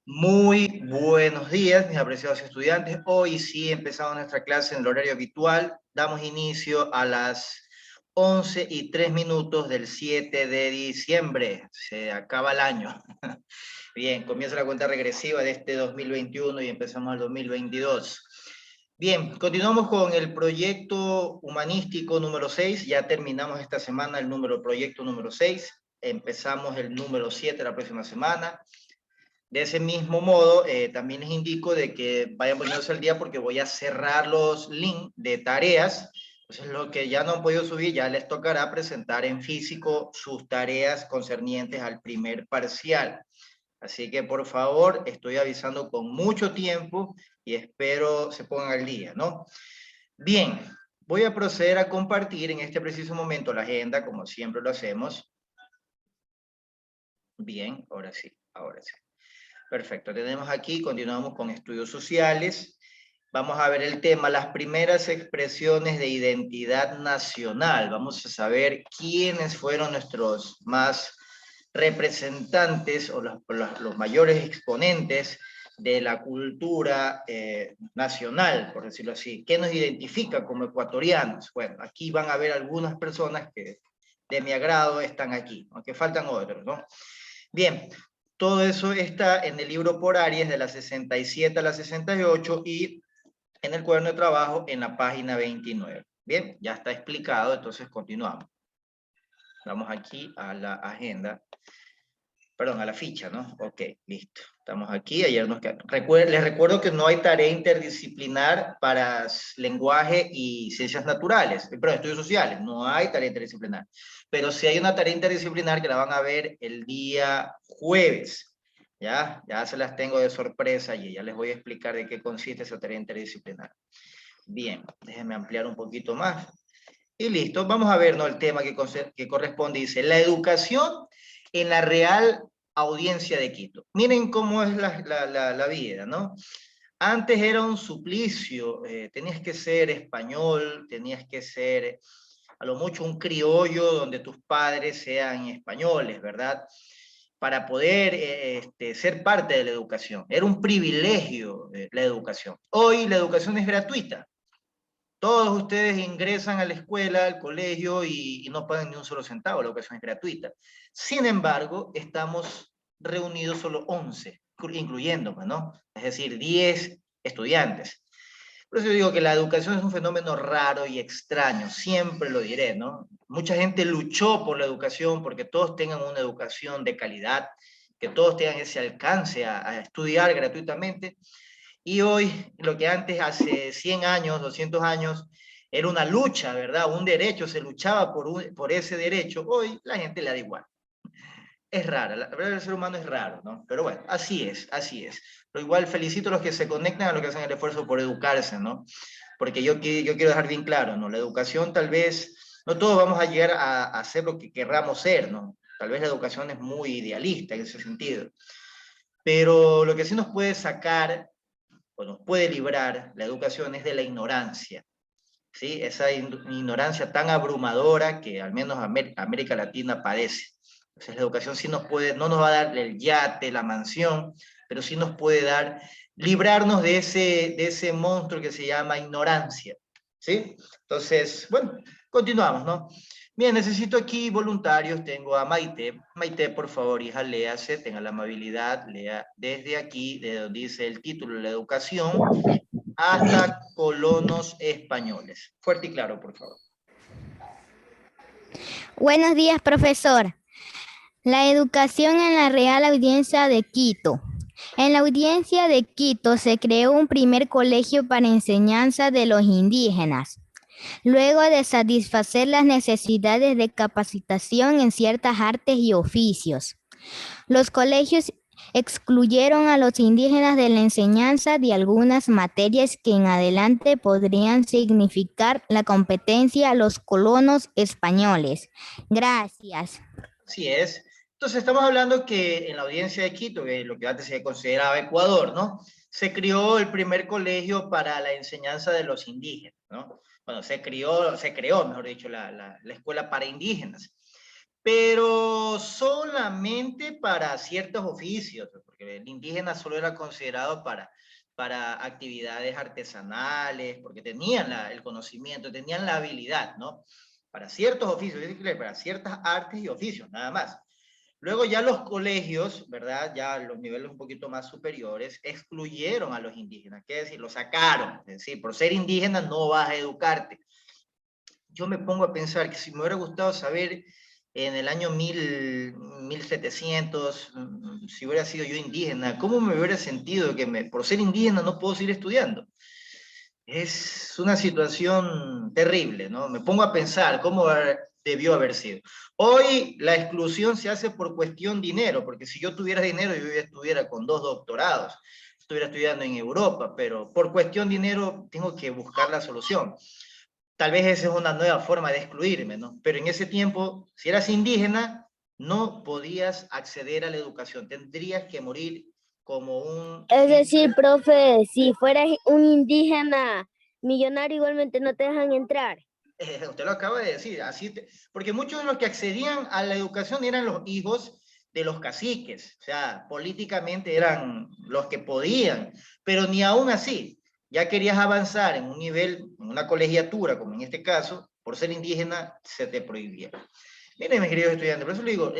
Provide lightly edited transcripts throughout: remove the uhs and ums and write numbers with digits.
Muy buenos días, mis apreciados estudiantes. Hoy sí empezamos nuestra clase en el horario habitual. Damos inicio a las 11:03 del 7 de diciembre. Se acaba el año. Bien, comienza la cuenta regresiva de este 2021 y empezamos el 2022. Bien, continuamos con el proyecto humanístico número 6. Ya terminamos esta semana el proyecto número 6. Empezamos el número 7 la próxima semana. De ese mismo modo, también les indico de que vayan poniéndose al día porque voy a cerrar los links de tareas. Entonces, lo que ya no han podido subir, ya les tocará presentar en físico sus tareas concernientes al primer parcial. Así que, por favor, estoy avisando con mucho tiempo y espero se pongan al día, ¿no? Bien, voy a proceder a compartir en este preciso momento la agenda, como siempre lo hacemos. Bien, ahora sí, ahora sí. Perfecto, tenemos aquí, continuamos con estudios sociales. Vamos a ver el tema, las primeras expresiones de identidad nacional. Vamos a saber quiénes fueron nuestros más representantes o los mayores exponentes de la cultura nacional, por decirlo así. ¿Qué nos identifica como ecuatorianos? Bueno, aquí van a ver algunas personas que de mi agrado están aquí, aunque faltan otros, ¿no? Bien, todo eso está en el libro por áreas de la 67 a la 68 y en el cuaderno de trabajo en la página 29. Bien, ya está explicado, entonces continuamos. Vamos aquí a la agenda, perdón, a la ficha, ¿no? Ok, listo. Estamos aquí, ayer nos quedamos. Les recuerdo que no hay tarea interdisciplinar para lenguaje y ciencias naturales, perdón, estudios sociales, no hay tarea interdisciplinar. Pero sí hay una tarea interdisciplinar que la van a ver el día jueves. Ya se las tengo de sorpresa y ya les voy a explicar de qué consiste esa tarea interdisciplinar. Bien, déjenme ampliar un poquito más. Y listo, vamos a ver, ¿no? El tema que corresponde, dice, la educación en la Real Audiencia de Quito. Miren cómo es la vida, ¿no? Antes era un suplicio, tenías que ser español, tenías que ser a lo mucho un criollo donde tus padres sean españoles, ¿verdad? Para poder ser parte de la educación. Era un privilegio la educación. Hoy la educación es gratuita. Todos ustedes ingresan a la escuela, al colegio y no pagan ni un solo centavo, la educación es gratuita. Sin embargo, estamos reunidos solo 11, incluyéndome, ¿no? Es decir, 10 estudiantes. Por eso yo digo que la educación es un fenómeno raro y extraño, siempre lo diré, ¿no? Mucha gente luchó por la educación porque todos tengan una educación de calidad, que todos tengan ese alcance a estudiar gratuitamente, y hoy, lo que antes, hace 100 años, 200 años, era una lucha, ¿verdad? Un derecho, se luchaba por ese derecho. Hoy la gente le da igual. Es rara, la verdad el ser humano es raro, ¿no? Pero bueno, así es, así es. Pero igual felicito a los que se conectan, a los que hacen el esfuerzo por educarse, ¿no? Porque yo quiero dejar bien claro, ¿no? La educación tal vez, no todos vamos a llegar a ser lo que querramos ser, ¿no? Tal vez la educación es muy idealista en ese sentido. Pero lo que sí nos puede sacar o nos puede librar la educación es de la ignorancia, ¿sí? Esa ignorancia tan abrumadora que al menos América Latina padece. Entonces la educación sí nos puede, no nos va a dar el yate, la mansión, pero sí nos puede dar, librarnos de ese monstruo que se llama ignorancia, ¿sí? Entonces, bueno, continuamos, ¿no? Bien, necesito aquí voluntarios, tengo a Maite. Maite, por favor, hija, léase, tenga la amabilidad, lea desde aquí, de donde dice el título, la educación, hasta colonos españoles. Fuerte y claro, por favor. Buenos días, profesor. La educación en la Real Audiencia de Quito. En la Audiencia de Quito se creó un primer colegio para enseñanza de los indígenas, luego de satisfacer las necesidades de capacitación en ciertas artes y oficios. Los colegios excluyeron a los indígenas de la enseñanza de algunas materias que en adelante podrían significar la competencia a los colonos españoles. Gracias. Así es. Entonces estamos hablando que en la audiencia de Quito, que lo que antes se consideraba Ecuador, ¿no? Se creó el primer colegio para la enseñanza de los indígenas, ¿no? Bueno, se creó, mejor dicho, la escuela para indígenas. pero solamente para ciertos oficios, porque el indígena solo era considerado para actividades artesanales, porque tenían el conocimiento, tenían la habilidad, ¿no? Para ciertos oficios, es decir, para ciertas artes y oficios, nada más. Luego ya los colegios, ¿verdad? Ya los niveles un poquito más superiores, excluyeron a los indígenas, ¿qué decir? Los sacaron, es decir, por ser indígena no vas a educarte. Yo me pongo a pensar que si me hubiera gustado saber en el año 1700, si hubiera sido yo indígena, ¿cómo me hubiera sentido que por ser indígena no puedo seguir estudiando? Es una situación terrible, ¿no? Me pongo a pensar cómo debió haber sido. Hoy la exclusión se hace por cuestión dinero, porque si yo tuviera dinero yo ya estuviera con 2 doctorados, estuviera estudiando en Europa, pero por cuestión dinero tengo que buscar la solución. Tal vez esa es una nueva forma de excluirme, ¿no? Pero en ese tiempo, si eras indígena, no podías acceder a la educación, tendrías que morir como un... Es decir, profe, si fueras un indígena millonario, igualmente no te dejan entrar. Usted lo acaba de decir, porque muchos de los que accedían a la educación eran los hijos de los caciques, o sea, políticamente eran los que podían, pero ni aún así, ya querías avanzar en un nivel, en una colegiatura, como en este caso, por ser indígena, se te prohibía. Miren, mis queridos estudiantes, por eso le digo,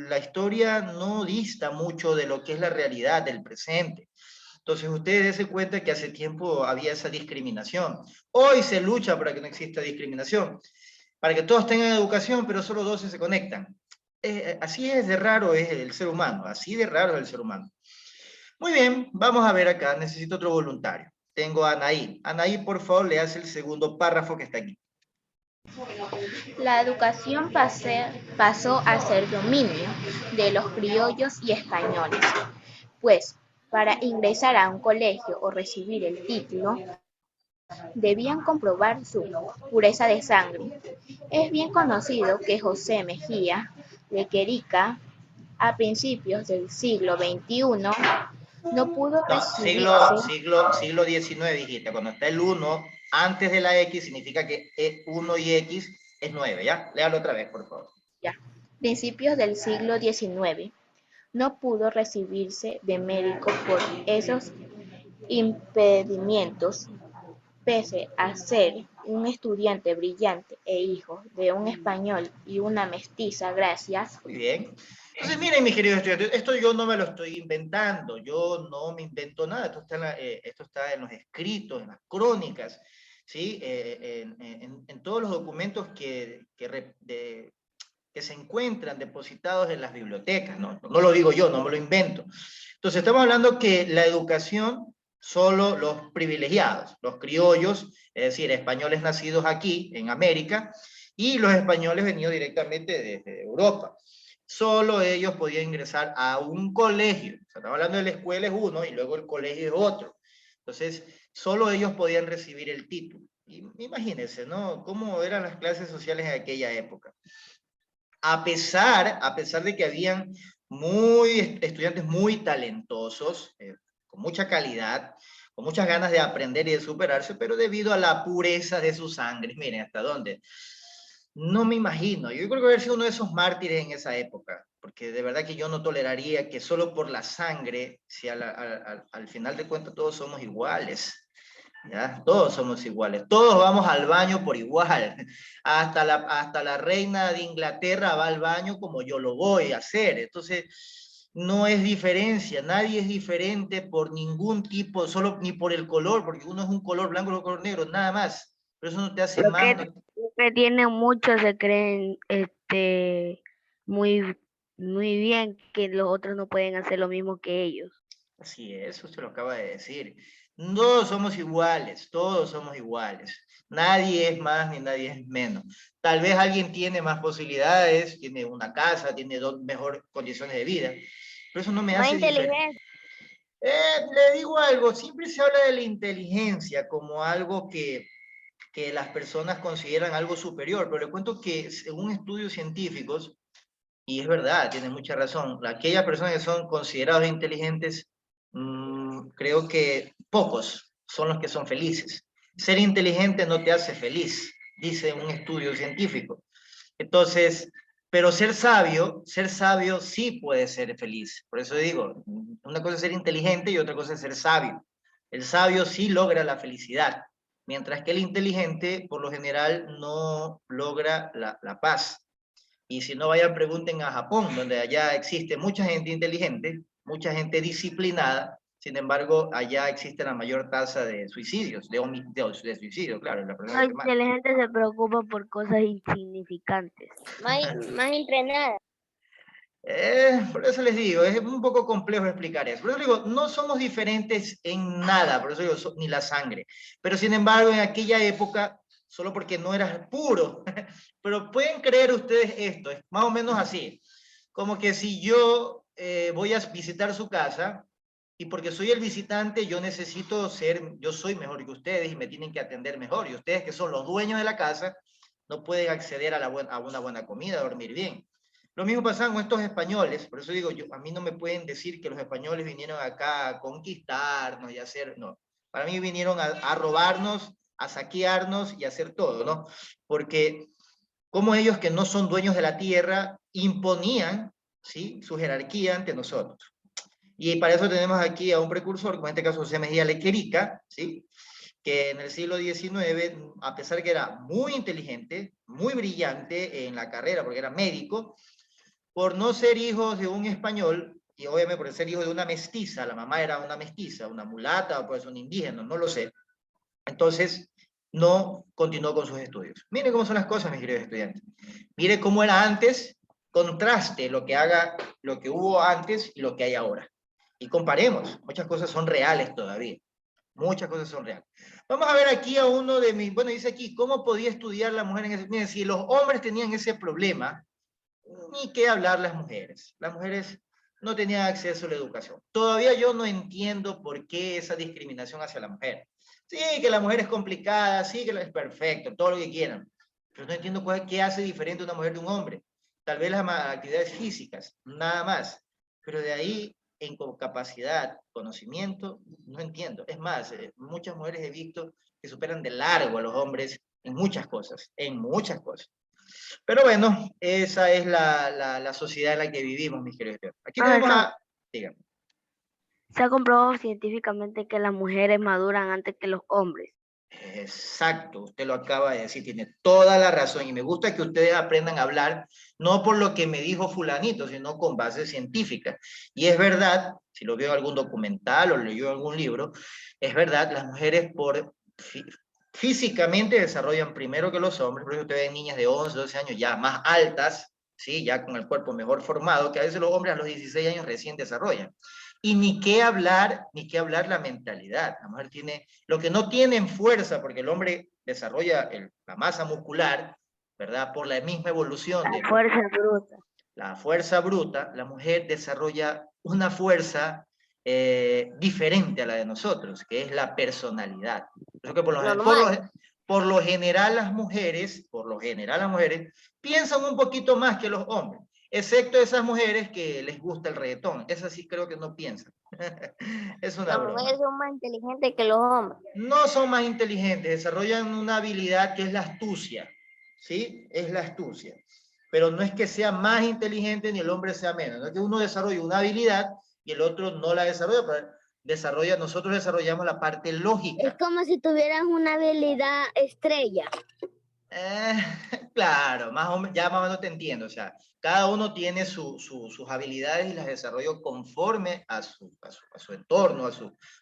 la historia no dista mucho de lo que es la realidad del presente. Entonces, ustedes se cuenta que hace tiempo había esa discriminación. Hoy se lucha para que no exista discriminación, para que todos tengan educación, pero solo 12 se conectan. Así es de raro es el ser humano, así de raro es el ser humano. Muy bien, vamos a ver acá, necesito otro voluntario. Tengo a Anaí. Anaí, por favor, le hace el segundo párrafo que está aquí. La educación pasó a ser dominio de los criollos y españoles, pues para ingresar a un colegio o recibir el título, debían comprobar su pureza de sangre. Es bien conocido que José Mejía Lequerica, a principios del siglo XXI, no pudo No, recibirse. siglo XIX, dijiste. Cuando está el 1 antes de la X, significa que 1 y X es 9, ¿ya? Léalo otra vez, por favor. Ya, principios del siglo XIX, no pudo recibirse de médico por esos impedimentos, pese a ser un estudiante brillante e hijo de un español y una mestiza, gracias. Muy bien. Entonces, miren, mis queridos estudiantes, esto yo no me lo estoy inventando, yo no me invento nada, esto está en los escritos, en las crónicas, ¿sí? En todos los documentos que se encuentran depositados en las bibliotecas, ¿no? No lo digo yo, no me lo invento. Entonces, estamos hablando que la educación, solo los privilegiados, los criollos, es decir, españoles nacidos aquí, en América, y los españoles venidos directamente desde Europa. Solo ellos podían ingresar a un colegio. O sea, estamos hablando de la escuela es uno y luego el colegio es otro. Entonces, solo ellos podían recibir el título. Y imagínense, ¿no? Cómo eran las clases sociales en aquella época. A pesar de que habían estudiantes muy talentosos, con mucha calidad, con muchas ganas de aprender y de superarse, pero debido a la pureza de su sangre, miren hasta dónde, no me imagino, yo creo que haber sido uno de esos mártires en esa época, porque de verdad que yo no toleraría que solo por la sangre, si al final de cuentas todos somos iguales, ¿ya? Todos somos iguales, todos vamos al baño por igual, hasta la reina de Inglaterra va al baño como yo lo voy a hacer, entonces no es diferencia, nadie es diferente por ningún tipo, solo ni por el color, porque uno es un color blanco y otro color negro, nada más, pero eso no te hace más. Lo que tienen muchos se creen muy, muy bien que los otros no pueden hacer lo mismo que ellos. Así es, usted lo acaba de decir. Todos somos iguales, todos somos iguales. Nadie es más ni nadie es menos. Tal vez alguien tiene más posibilidades, tiene una casa, tiene mejores condiciones de vida, pero eso no me hace diferente. Le digo algo, siempre se habla de la inteligencia como algo que las personas consideran algo superior, pero le cuento que según estudios científicos, y es verdad, tiene mucha razón, aquellas personas que son consideradas inteligentes, creo que pocos son los que son felices. Ser inteligente no te hace feliz, dice un estudio científico. Entonces, Pero ser sabio sí puede ser feliz. Por eso digo, una cosa es ser inteligente y otra cosa es ser sabio. El sabio sí logra la felicidad, mientras que el inteligente, por lo general, no logra la paz. Y si no, vayan, pregunten a Japón, donde allá existe mucha gente inteligente, mucha gente disciplinada. Sin embargo, allá existe la mayor tasa de suicidios, de suicidio, claro. La persona Los que más. inteligentes se preocupa por cosas insignificantes. Más entrenada. Por eso les digo, es un poco complejo explicar eso. Por eso digo, no somos diferentes en nada, por eso digo, ni la sangre. Pero sin embargo, en aquella época, solo porque no eras puro, pero pueden creer ustedes esto, es más o menos así. Como que si yo voy a visitar su casa, y porque soy el visitante, yo soy mejor que ustedes y me tienen que atender mejor. Y ustedes que son los dueños de la casa, no pueden acceder a una buena comida, a dormir bien. Lo mismo pasa con estos españoles, por eso digo, a mí no me pueden decir que los españoles vinieron acá a conquistarnos y a hacer, no. Para mí vinieron a robarnos, a saquearnos y a hacer todo, ¿no? Porque como ellos que no son dueños de la tierra imponían, ¿sí?, su jerarquía ante nosotros. Y para eso tenemos aquí a un precursor, como en este caso José Mejía Lequerica, ¿sí?, que en el siglo XIX, a pesar que era muy inteligente, muy brillante en la carrera, porque era médico, por no ser hijos de un español, y obviamente por ser hijo de una mestiza, la mamá era una mestiza, una mulata, o pues un indígena, no lo sé, entonces no continuó con sus estudios. Miren cómo son las cosas, mis queridos estudiantes. Miren cómo era antes, contraste lo que hubo antes y lo que hay ahora. Y comparemos, muchas cosas son reales todavía. Muchas cosas son reales. Vamos a ver aquí a uno de mis, bueno, dice aquí, ¿cómo podía estudiar la mujer en ese? Miren, si los hombres tenían ese problema, ni qué hablar las mujeres. Las mujeres no tenían acceso a la educación. Todavía yo no entiendo por qué esa discriminación hacia la mujer. Sí, que la mujer es complicada, sí, que es perfecto, todo lo que quieran. Pero no entiendo qué hace diferente una mujer de un hombre. Tal vez las actividades físicas, nada más. Pero de ahí, en capacidad, conocimiento, no entiendo. Es más, muchas mujeres he visto que superan de largo a los hombres en muchas cosas, en muchas cosas. Pero bueno, esa es la sociedad en la que vivimos, mis queridos estudiantes. Aquí tenemos Profesor, a... Dígame. se ha comprobado científicamente que las mujeres maduran antes que los hombres. Exacto, usted lo acaba de decir, tiene toda la razón y me gusta que ustedes aprendan a hablar no por lo que me dijo fulanito, sino con bases científicas. Y es verdad, si lo vio en algún documental o leyó algún libro, es verdad, las mujeres físicamente desarrollan primero que los hombres, por eso usted ve niñas de 11, 12 años ya más altas, ¿sí?, ya con el cuerpo mejor formado, que a veces los hombres a los 16 años recién desarrollan. Y ni qué hablar la mentalidad. La mujer tiene, lo que no tiene en fuerza, porque el hombre desarrolla la masa muscular, ¿verdad? Por la misma evolución de La fuerza bruta. la fuerza bruta, la mujer desarrolla una fuerza diferente a la de nosotros, que es la personalidad. Por eso que por lo general las mujeres piensan un poquito más que los hombres. Excepto esas mujeres que les gusta el reggaetón. Esas sí creo que no piensan. Es una Las broma. mujeres son más inteligentes que los hombres. No son más inteligentes, desarrollan una habilidad que es la astucia. ¿Sí? Es la astucia. Pero no es que sea más inteligente ni el hombre sea menos. No es que uno desarrolle una habilidad y el otro no la desarrolla. Pero nosotros desarrollamos la parte lógica. Es como si tuvieran una habilidad estrella. Claro, ya más o menos te entiendo. O sea, cada uno tiene sus habilidades y las desarrolla conforme a su entorno,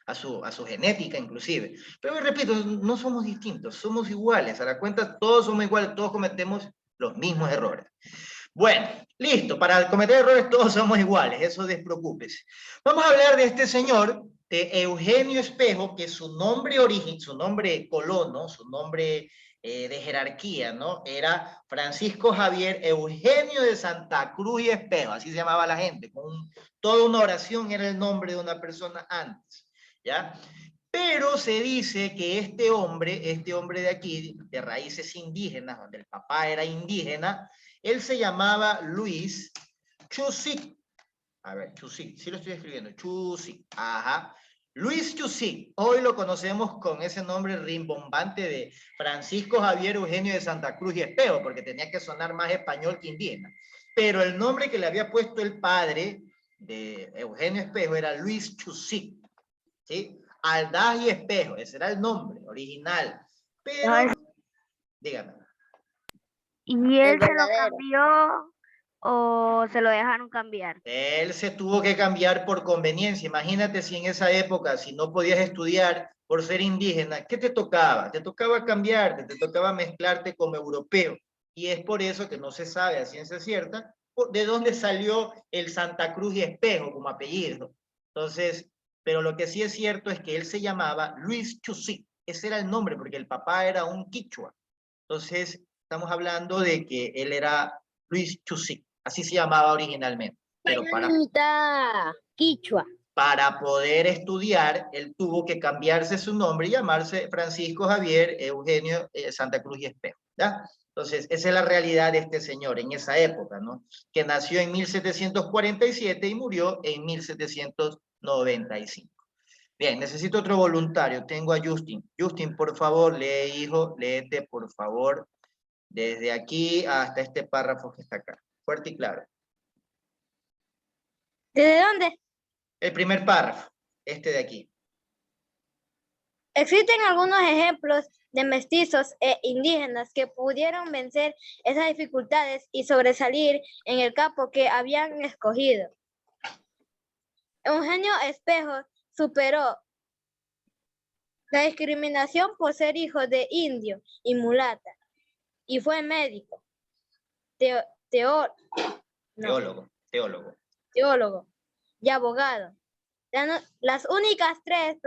a su genética inclusive. Pero repito, no somos distintos, somos iguales. A la cuenta todos somos iguales, todos cometemos los mismos errores. Bueno, listo, para cometer errores todos somos iguales, eso despreocúpese. Vamos a hablar de este señor, de Eugenio Espejo, que su nombre colono, su nombre de jerarquía, ¿no? Era Francisco Javier Eugenio de Santa Cruz y Espejo, así se llamaba la gente, toda una oración era el nombre de una persona antes, ¿ya? Pero se dice que este hombre de aquí, de raíces indígenas, donde el papá era indígena, él se llamaba Luis Chusic. A ver, Chusic, sí lo estoy escribiendo, Chusic, ajá. Luis Chusic, hoy lo conocemos con ese nombre rimbombante de Francisco Javier Eugenio de Santa Cruz y Espejo, porque tenía que sonar más español que indígena. pero el nombre que le había puesto el padre de Eugenio Espejo era Luis Chusí, ¿sí? Aldaz y Espejo, ese era el nombre original. Pero, Ay. dígame. ¿Y él se lo verdadero. cambió o se lo dejaron cambiar? Él se tuvo que cambiar por conveniencia. Imagínate si en esa época, si no podías estudiar por ser indígena, ¿qué te tocaba? Te tocaba cambiarte, te tocaba mezclarte como europeo. Y es por eso que no se sabe a ciencia cierta de dónde salió el Santa Cruz y Espejo como apellido. Entonces, pero lo que sí es cierto es que él se llamaba Luis Chusí. Ese era el nombre, porque el papá era un quichua. Entonces, estamos hablando de que él era Luis Chusí. Así se llamaba originalmente. Pero Quichua. para poder estudiar, él tuvo que cambiarse su nombre y llamarse Francisco Javier Eugenio Santa Cruz y Espejo, ¿ya? Entonces, esa es la realidad de este señor en esa época, ¿no? Que nació en 1747 y murió en 1795. Bien, necesito otro voluntario. Tengo a Justin. Justin, por favor, lee, hijo, léete, por favor, desde aquí hasta este párrafo que está acá. Fuerte y claro. ¿Desde dónde? El primer párrafo, este de aquí. Existen algunos ejemplos de mestizos e indígenas que pudieron vencer esas dificultades y sobresalir en el campo que habían escogido. Eugenio Espejo superó la discriminación por ser hijo de indio y mulata y fue médico, teólogo y abogado. Las únicas tres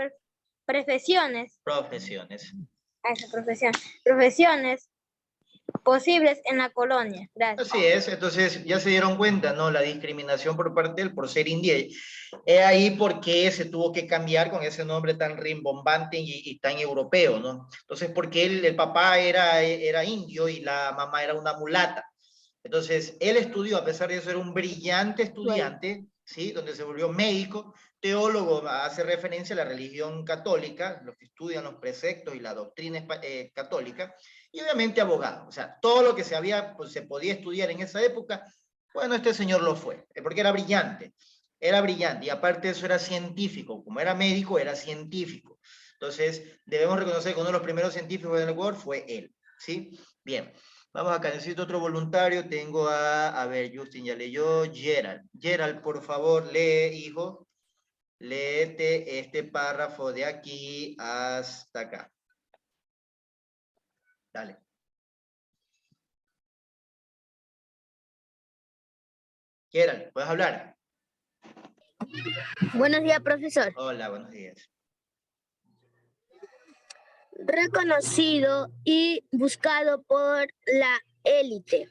profesiones posibles en la colonia. Gracias. Así es, entonces ya se dieron cuenta, ¿no? La discriminación por parte de él por ser indio. Es ahí porque se tuvo que cambiar con ese nombre tan rimbombante y tan europeo, ¿no? Entonces, porque el papá era indio y la mamá era una mulata. Entonces, él estudió, a pesar de eso, era un brillante estudiante, ¿sí? Donde se volvió médico, teólogo, hace referencia a la religión católica, los que estudian los preceptos y la doctrina católica, y obviamente abogado. O sea, todo lo que se podía estudiar en esa época, bueno, este señor lo fue, porque era brillante, y aparte de eso era científico, como era médico, era científico. Entonces, debemos reconocer que uno de los primeros científicos del Ecuador fue él, ¿sí? Bien. Vamos acá, necesito otro voluntario. Tengo a ver, Justin ya leyó. Gerald. Gerald, por favor, lee, hijo. Léete este párrafo de aquí hasta acá. Dale. Gerald, ¿puedes hablar? Buenos días, profesor. Hola, buenos días. Reconocido y buscado por la élite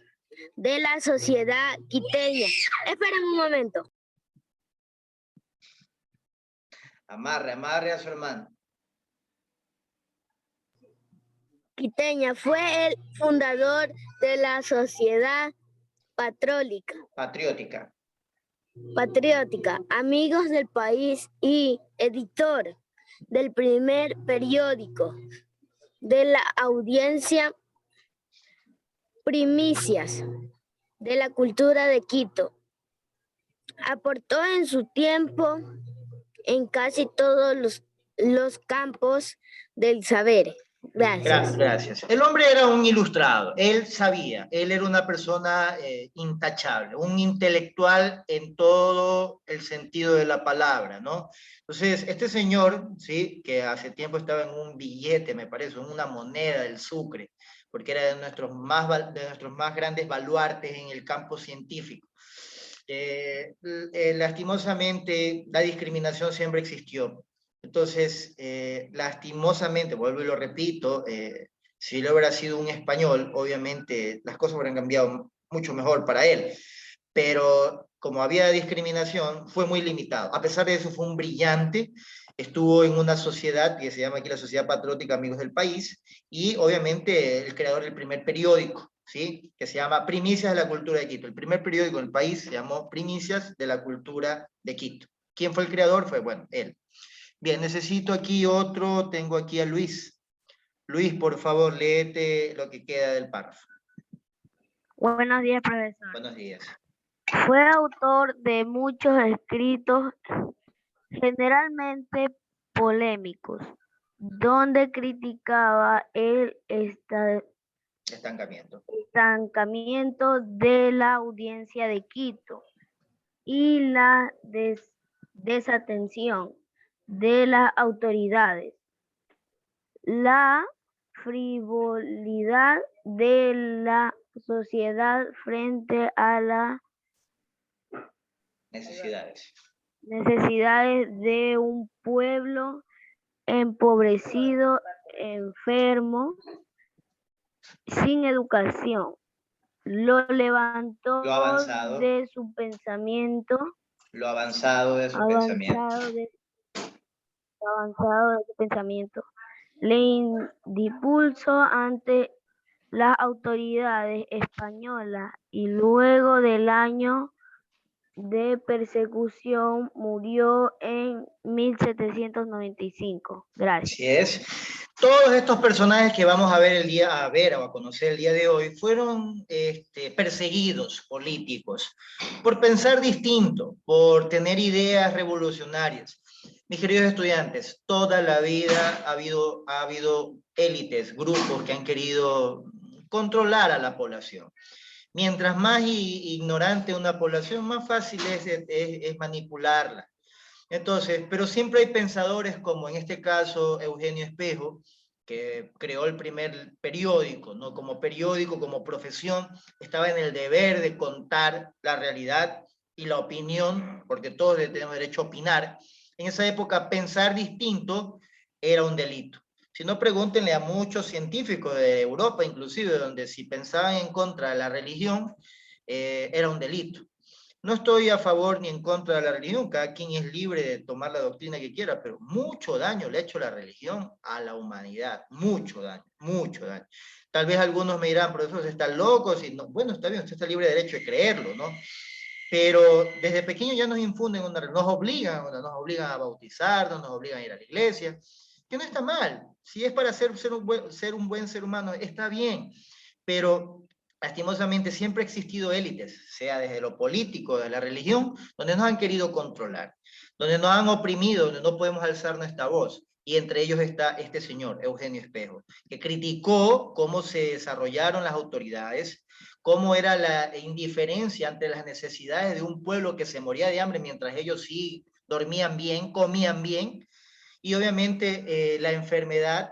de la sociedad quiteña. Esperen un momento. Amarre a su hermano. Quiteña fue el fundador de la Sociedad Patriótica, Amigos del País y editor del primer periódico de la audiencia Primicias de la Cultura de Quito. Aportó en su tiempo en casi todos los campos del saber. Gracias. Gracias. El hombre era un ilustrado, él sabía, él era una persona intachable, un intelectual en todo el sentido de la palabra, ¿no? Entonces, este señor, ¿sí? Que hace tiempo estaba en un billete, me parece, en una moneda del Sucre, porque era de nuestros más grandes baluartes en el campo científico. Lastimosamente, la discriminación siempre existió. Entonces, lastimosamente, vuelvo y lo repito, si él hubiera sido un español, obviamente las cosas hubieran cambiado mucho mejor para él. Pero como había discriminación, fue muy limitado. A pesar de eso, fue un brillante. Estuvo en una sociedad que se llama aquí la Sociedad Patriótica Amigos del País, y obviamente el creador del primer periódico, ¿sí? Que se llama Primicias de la Cultura de Quito. El primer periódico del país se llamó Primicias de la Cultura de Quito. ¿Quién fue el creador? Fue, bueno, él. Bien, necesito aquí otro, tengo aquí a Luis. Luis, por favor, léete lo que queda del párrafo. Buenos días, profesor. Buenos días. Fue autor de muchos escritos, generalmente polémicos, donde criticaba el Estancamiento. estancamiento de la audiencia de Quito y la desatención de las autoridades, la frivolidad de la sociedad frente a las Necesidades. necesidades de un pueblo empobrecido, enfermo, sin educación. Lo levantó Lo avanzado. de su pensamiento, Lo avanzado de su pensamiento. avanzado de su pensamiento. Le impulsó ante las autoridades españolas y luego del año de persecución murió en 1795. Gracias. Así es. Todos estos personajes que vamos a ver o a conocer el día de hoy fueron perseguidos políticos por pensar distinto, por tener ideas revolucionarias. Mis queridos estudiantes, toda la vida ha habido élites, grupos que han querido controlar a la población. Mientras más ignorante una población, más fácil es manipularla. Entonces, pero siempre hay pensadores como en este caso Eugenio Espejo, que creó el primer periódico, ¿no? Como periódico, como profesión, estaba en el deber de contar la realidad y la opinión, porque todos tenemos derecho a opinar. En esa época, pensar distinto era un delito. Si no, pregúntenle a muchos científicos de Europa, inclusive, donde si pensaban en contra de la religión, era un delito. No estoy a favor ni en contra de la religión, cada quien es libre de tomar la doctrina que quiera, pero mucho daño le ha hecho la religión a la humanidad, mucho daño, mucho daño. Tal vez algunos me dirán, profesor, ¿usted está loco? Si no, bueno, está bien, usted está libre de derecho de creerlo, ¿no? Pero desde pequeño ya nos infunden, nos obligan a bautizarnos, nos obligan a ir a la iglesia, que no está mal. Si es para ser un buen ser humano, está bien, pero lastimosamente siempre ha existido élites, sea desde lo político, de la religión, donde nos han querido controlar, donde nos han oprimido, donde no podemos alzar nuestra voz. Y entre ellos está este señor, Eugenio Espejo, que criticó cómo se desarrollaron las autoridades, cómo era la indiferencia ante las necesidades de un pueblo que se moría de hambre mientras ellos sí dormían bien, comían bien, y obviamente la enfermedad,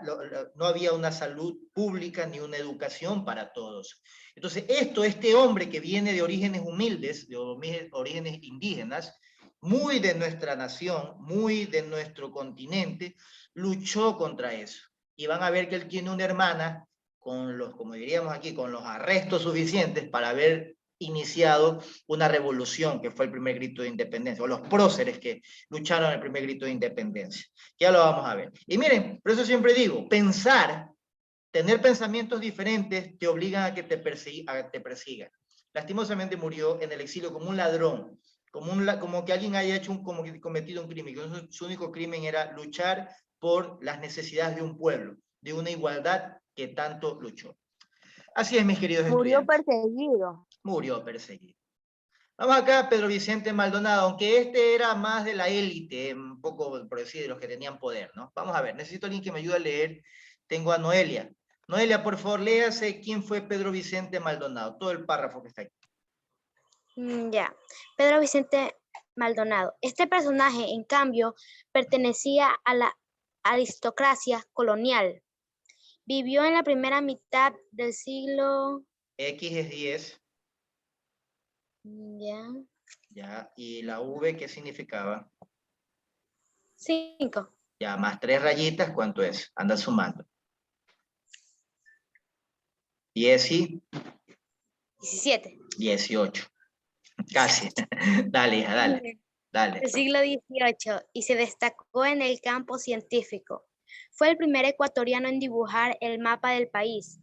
no había una salud pública ni una educación para todos. Entonces, este hombre que viene de orígenes humildes, de orígenes indígenas, muy de nuestra nación, muy de nuestro continente, luchó contra eso. Y van a ver que él tiene una hermana con los, como diríamos aquí, con los arrestos suficientes para haber iniciado una revolución que fue el primer grito de independencia, o los próceres que lucharon el primer grito de independencia. Ya lo vamos a ver. Y miren, por eso siempre digo, tener pensamientos diferentes te obligan a que te persigan. Lastimosamente murió en el exilio como un ladrón, como que alguien haya como que cometido un crimen, que su único crimen era luchar por las necesidades de un pueblo, de una igualdad que tanto luchó. Así es, mis queridos estudiantes. Murió perseguido. Murió perseguido. Vamos acá, Pedro Vicente Maldonado, aunque este era más de la élite, un poco por decir, de los que tenían poder, ¿no? Vamos a ver, necesito a alguien que me ayude a leer. Tengo a Noelia. Noelia, por favor, léase quién fue Pedro Vicente Maldonado, todo el párrafo que está aquí. Ya, Pedro Vicente Maldonado. Este personaje, en cambio, pertenecía a la aristocracia colonial. Vivió en la primera mitad del siglo... X es 10. Ya. Ya, y la V, ¿qué significaba? 5. Ya, más 3 rayitas, ¿cuánto es? Anda sumando. 10 y 17. 18. Casi. Dale, hija, dale. Dale. Del siglo XVIII y se destacó en el campo científico. Fue el primer ecuatoriano en dibujar el mapa del país.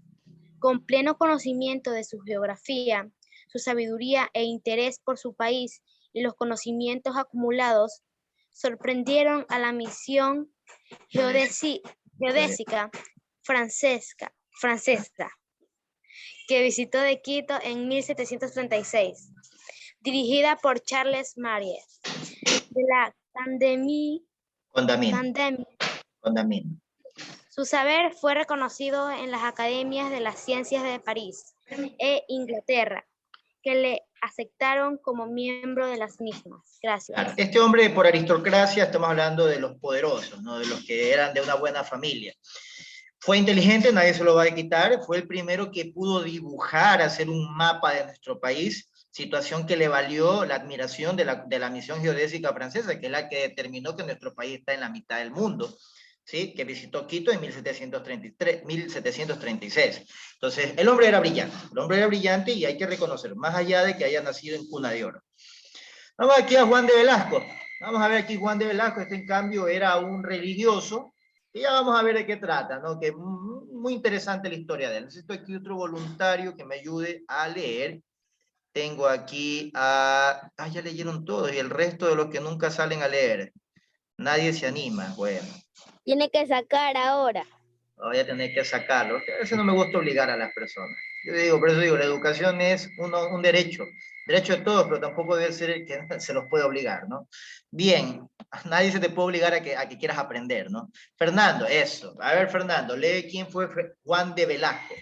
Con pleno conocimiento de su geografía, su sabiduría e interés por su país y los conocimientos acumulados sorprendieron a la misión geodésica francesa, que visitó de Quito en 1736. dirigida por Charles Marier. De la Condamine. pandemia. Su saber fue reconocido en las academias de las ciencias de París e Inglaterra, que le aceptaron como miembro de las mismas. Gracias. Claro, este hombre, por aristocracia, estamos hablando de los poderosos, ¿no? De los que eran de una buena familia. Fue inteligente, nadie se lo va a quitar, fue el primero que pudo dibujar, hacer un mapa de nuestro país, situación que le valió la admiración de la misión geodésica francesa, que es la que determinó que nuestro país está en la mitad del mundo, ¿sí? Que visitó Quito en 1736. Entonces, el hombre era brillante y hay que reconocer, más allá de que haya nacido en cuna de oro. Vamos aquí a Juan de Velasco. Vamos a ver aquí Juan de Velasco, este en cambio era un religioso, y ya vamos a ver de qué trata, ¿no? Que muy interesante la historia de él. Necesito aquí otro voluntario que me ayude a leer. Tengo aquí a... Ah, ya leyeron todos, y el resto de los que nunca salen a leer. Nadie se anima, bueno. Tiene que sacar ahora. Voy a tener que sacarlo. A veces no me gusta obligar a las personas. Yo digo, por eso digo, la educación es un derecho. Derecho de todos, pero tampoco debe ser el que se los puede obligar, ¿no? Bien, nadie se te puede obligar a que quieras aprender, ¿no? Fernando, eso. A ver, Fernando, lee quién fue Juan de Velasco.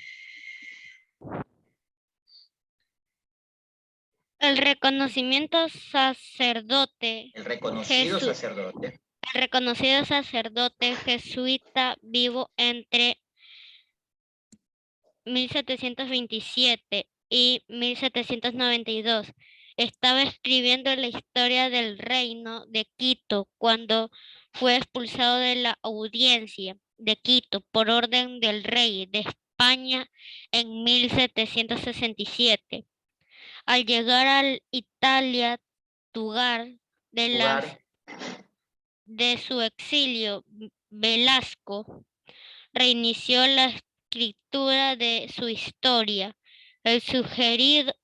El reconocido sacerdote. El reconocido sacerdote. El reconocido sacerdote jesuita vivo entre 1727 y 1792. Estaba escribiendo la historia del reino de Quito cuando fue expulsado de la audiencia de Quito por orden del rey de España en 1767. Al llegar a Italia, lugar de su exilio, Velasco reinició la escritura de su historia. Él sugería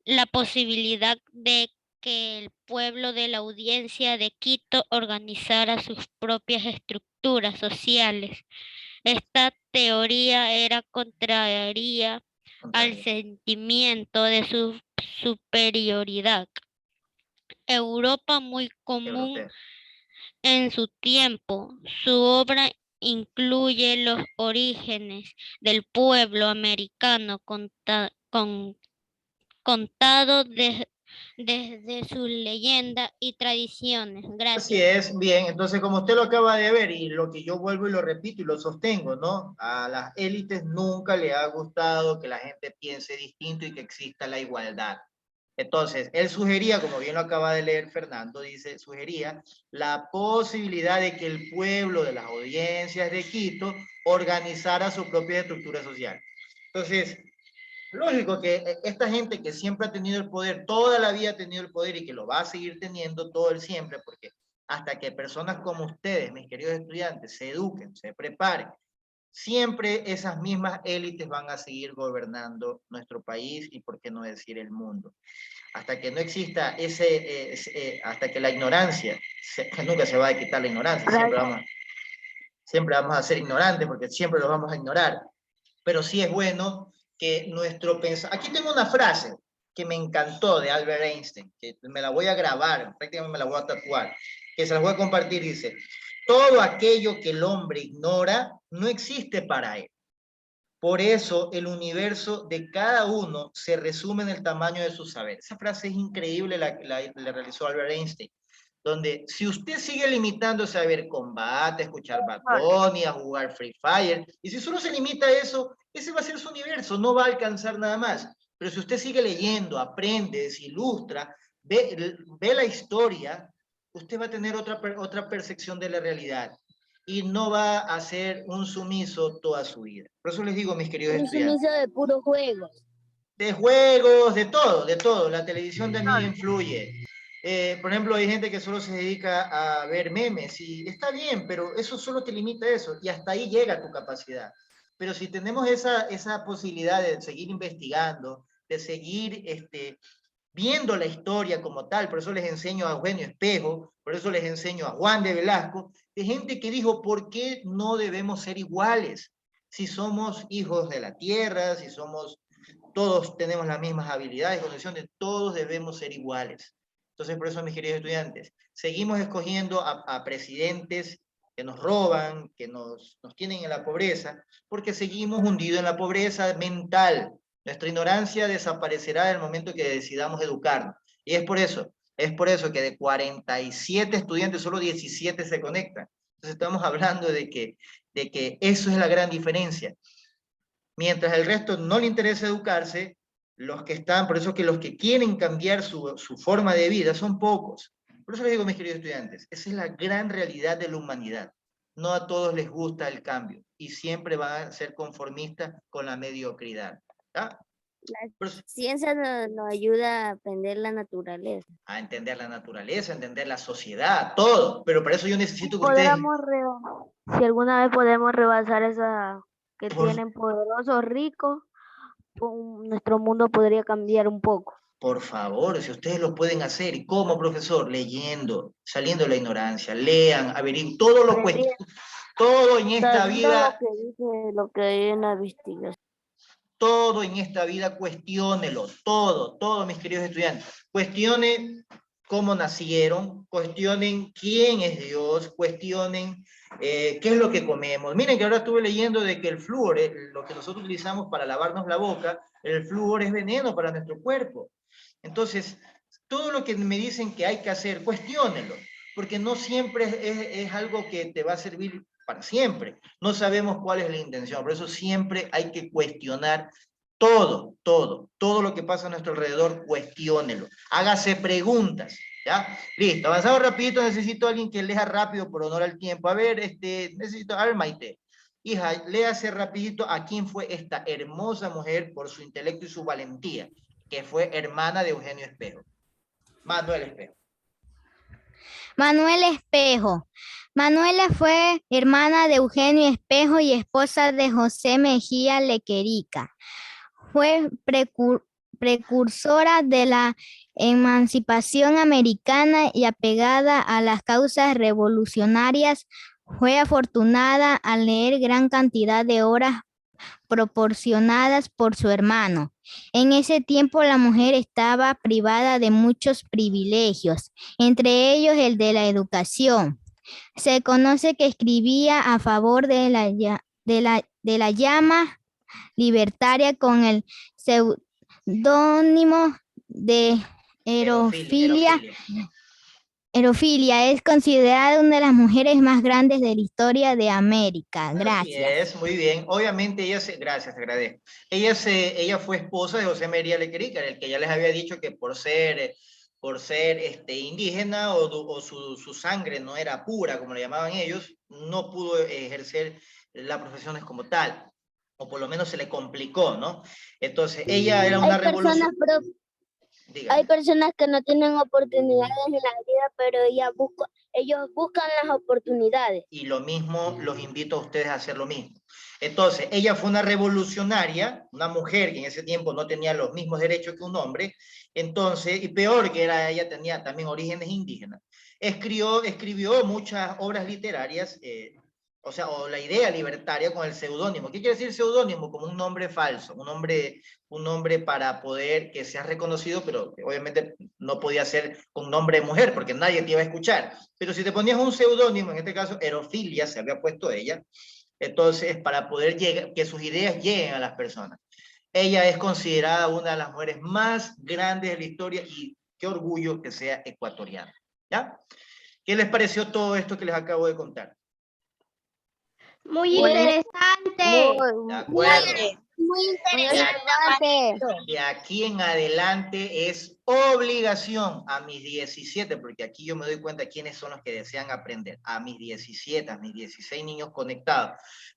la posibilidad de que el pueblo de la audiencia de Quito organizara sus propias estructuras sociales. Esta teoría era contraria al sentimiento de su superioridad. Europa muy común en su tiempo. Su obra incluye los orígenes del pueblo americano contado desde su leyenda y tradiciones. Gracias. Así es, bien, entonces como usted lo acaba de ver y lo que yo vuelvo y lo repito y lo sostengo, ¿no? A las élites nunca le ha gustado que la gente piense distinto y que exista la igualdad. Entonces, él sugería, como bien lo acaba de leer Fernando, sugería la posibilidad de que el pueblo de las audiencias de Quito organizara su propia estructura social. Entonces, lógico que esta gente que siempre ha tenido el poder, toda la vida ha tenido el poder y que lo va a seguir teniendo todo el siempre, porque hasta que personas como ustedes, mis queridos estudiantes, se eduquen, se preparen, siempre esas mismas élites van a seguir gobernando nuestro país y, por qué no decir, el mundo. Hasta que no exista hasta que la ignorancia, nunca se va a quitar la ignorancia, siempre vamos a ser ignorantes porque siempre los vamos a ignorar. Pero sí es bueno que nuestro pensamiento... Aquí tengo una frase que me encantó de Albert Einstein, que me la voy a grabar, prácticamente me la voy a tatuar, que se las voy a compartir, dice: todo aquello que el hombre ignora no existe para él. Por eso el universo de cada uno se resume en el tamaño de su saber. Esa frase es increíble, la realizó Albert Einstein, donde si usted sigue limitándose a ver combate, a escuchar Bad Bunny, a jugar Free Fire, y si solo se limita a eso, ese va a ser su universo, no va a alcanzar nada más. Pero si usted sigue leyendo, aprende, se ilustra, ve la historia, usted va a tener otra percepción de la realidad y no va a ser un sumiso toda su vida. Por eso les digo, mis queridos estudiantes. Un sumiso de puros juegos. De juegos, de todo. La televisión también influye. Por ejemplo, hay gente que solo se dedica a ver memes y está bien, pero eso solo te limita a eso y hasta ahí llega tu capacidad. Pero si tenemos esa posibilidad de seguir investigando, de seguir viendo la historia como tal, por eso les enseño a Eugenio Espejo, por eso les enseño a Juan de Velasco, de gente que dijo, ¿por qué no debemos ser iguales? Si somos hijos de la tierra, si somos todos tenemos las mismas habilidades, condiciones, todos debemos ser iguales. Entonces, por eso, mis queridos estudiantes, seguimos escogiendo a presidentes que nos roban, que nos tienen en la pobreza, porque seguimos hundidos en la pobreza mental. Nuestra ignorancia desaparecerá en el momento que decidamos educarnos. Y es por eso que de 47 estudiantes, solo 17 se conectan. Entonces estamos hablando de que eso es la gran diferencia. Mientras el resto no le interesa educarse, los que están, por eso que los que quieren cambiar su forma de vida son pocos. Por eso les digo, mis queridos estudiantes, esa es la gran realidad de la humanidad. No a todos les gusta el cambio y siempre van a ser conformistas con la mediocridad. ¿Ah? La ciencia nos ayuda a aprender la naturaleza. A entender la naturaleza, a entender la sociedad, todo. Pero para eso yo necesito que ustedes... Si alguna vez podemos rebasar esa que Por- tienen poderosos, ricos, nuestro mundo podría cambiar un poco. Por favor, si ustedes lo pueden hacer, ¿y cómo, profesor? Leyendo, saliendo de la ignorancia, lean, averigüen, todo en esta vida, Lo que hay en la investigación. todo en esta vida, cuestiónelo, todo, mis queridos estudiantes. Cuestionen cómo nacieron, cuestionen quién es Dios, cuestionen qué es lo que comemos. Miren que ahora estuve leyendo de que el flúor, lo que nosotros utilizamos para lavarnos la boca, el flúor es veneno para nuestro cuerpo. Entonces, todo lo que me dicen que hay que hacer, cuestiónelo, porque no siempre es algo que te va a servir para siempre. No sabemos cuál es la intención, por eso siempre hay que cuestionar todo lo que pasa a nuestro alrededor, cuestiónelo. Hágase preguntas, ¿ya? Listo, avanzamos rapidito, necesito a alguien que lea rápido por honor al tiempo. A ver, a ver, Maite. Hija, léase rapidito a quién fue esta hermosa mujer por su intelecto y su valentía, que fue hermana de Eugenio Espejo. Manuel Espejo. Manuel Espejo. Manuela fue hermana de Eugenio Espejo y esposa de José Mejía Lequerica. Fue precursora de la emancipación americana y apegada a las causas revolucionarias. Fue afortunada al leer gran cantidad de obras proporcionadas por su hermano. En ese tiempo la mujer estaba privada de muchos privilegios, entre ellos el de la educación. Se conoce que escribía a favor de la llama libertaria con el seudónimo de Erofilia. Erofilia es considerada una de las mujeres más grandes de la historia de América. Gracias. Así es, muy bien. Obviamente gracias, te agradezco. Ella fue esposa de José María Lequerica, el que ya les había dicho que por ser indígena o su sangre no era pura, como le llamaban ellos, no pudo ejercer las profesiones como tal, o por lo menos se le complicó, ¿no? Entonces, ella era una revolución. Hay personas que no tienen oportunidades en la vida, pero ellos buscan las oportunidades. Y lo mismo, los invito a ustedes a hacer lo mismo. Entonces, ella fue una revolucionaria, una mujer que en ese tiempo no tenía los mismos derechos que un hombre, entonces, y peor que ella tenía también orígenes indígenas. Escribió muchas obras literarias, o la idea libertaria con el seudónimo. ¿Qué quiere decir seudónimo? Como un nombre falso, un nombre para poder que sea reconocido, pero obviamente no podía ser con nombre de mujer, porque nadie te iba a escuchar. Pero si te ponías un seudónimo, en este caso Erofilia, se había puesto ella, entonces para poder que sus ideas lleguen a las personas. Ella es considerada una de las mujeres más grandes de la historia y qué orgullo que sea ecuatoriana. ¿Ya? ¿Qué les pareció todo esto que les acabo de contar? Muy interesante. De acuerdo. Muy interesante. De aquí en adelante es obligación a mis 17, porque aquí yo me doy cuenta quiénes son los que desean aprender, a mis 17, a mis 16 niños conectados.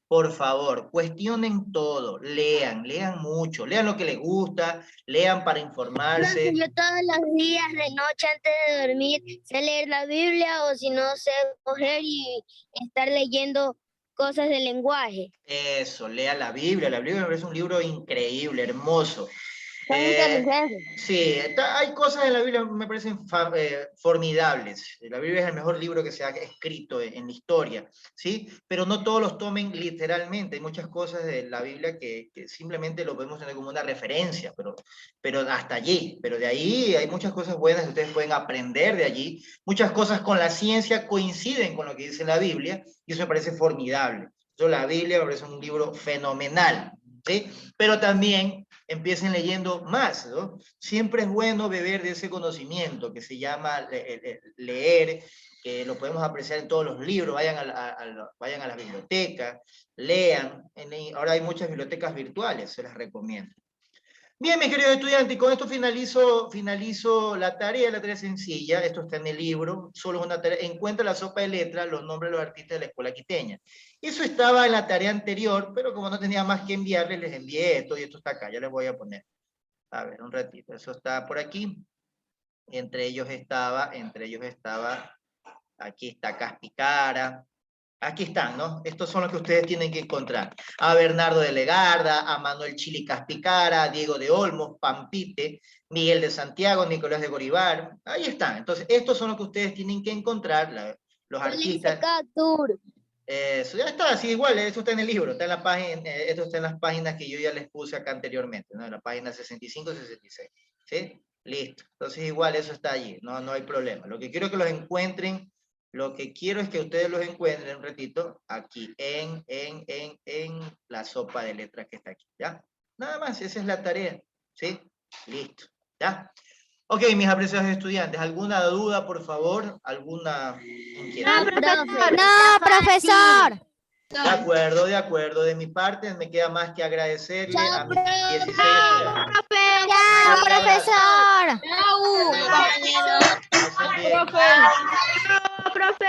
Por favor, cuestionen todo, lean mucho, lean lo que les gusta, lean para informarse. Yo todos los días de noche antes de dormir sé leer la Biblia o si no sé coger y estar leyendo cosas de lenguaje. Eso, lea la Biblia me parece un libro increíble, hermoso. Son inteligentes. Sí, hay cosas en la Biblia que me parecen formidables. La Biblia es el mejor libro que se ha escrito en la historia, ¿sí? Pero no todos los tomen literalmente. Hay muchas cosas de la Biblia que simplemente lo podemos tener como una referencia, pero hasta allí. Pero de ahí hay muchas cosas buenas que ustedes pueden aprender de allí. Muchas cosas con la ciencia coinciden con lo que dice la Biblia y eso me parece formidable. Entonces, la Biblia me parece un libro fenomenal, ¿sí? Pero también empiecen leyendo más, ¿no? Siempre es bueno beber de ese conocimiento que se llama leer, que lo podemos apreciar en todos los libros, vayan vayan a las bibliotecas, lean, ahora hay muchas bibliotecas virtuales, se las recomiendo. Bien, mis queridos estudiantes, y con esto finalizo la tarea es sencilla, esto está en el libro, solo es una tarea, encuentra la sopa de letras, los nombres de los artistas de la escuela quiteña. Eso estaba en la tarea anterior, pero como no tenía más que enviarles, les envié esto, y esto está acá, ya les voy a poner. A ver, un ratito, eso está por aquí, entre ellos estaba, aquí está Caspicara, aquí están, ¿no? Estos son los que ustedes tienen que encontrar. A Bernardo de Legarda, a Manuel Chili Caspicara, a Diego de Olmos, Pampite, Miguel de Santiago, Nicolás de Goribar. Ahí están. Entonces, estos son los que ustedes tienen que encontrar, los artistas. Eso ya está, así igual, eso está en el libro, está en la página, esto está en las páginas que yo ya les puse acá anteriormente, ¿no? En la página 65 y 66. ¿Sí? Listo. Entonces, igual eso está allí, no hay problema. Lo que quiero es que los encuentren. Lo que quiero es que ustedes los encuentren, un ratito, aquí en la sopa de letras que está aquí, ¿ya? Nada más, esa es la tarea, ¿sí? Listo, ¿ya? Ok, mis apreciados estudiantes, ¿alguna duda, por favor? ¿Alguna inquietud? No, profesor. De acuerdo. De mi parte, me queda más que agradecerle a mis 16 estudiantes. Chao, profesor. Pasen bien. Profe.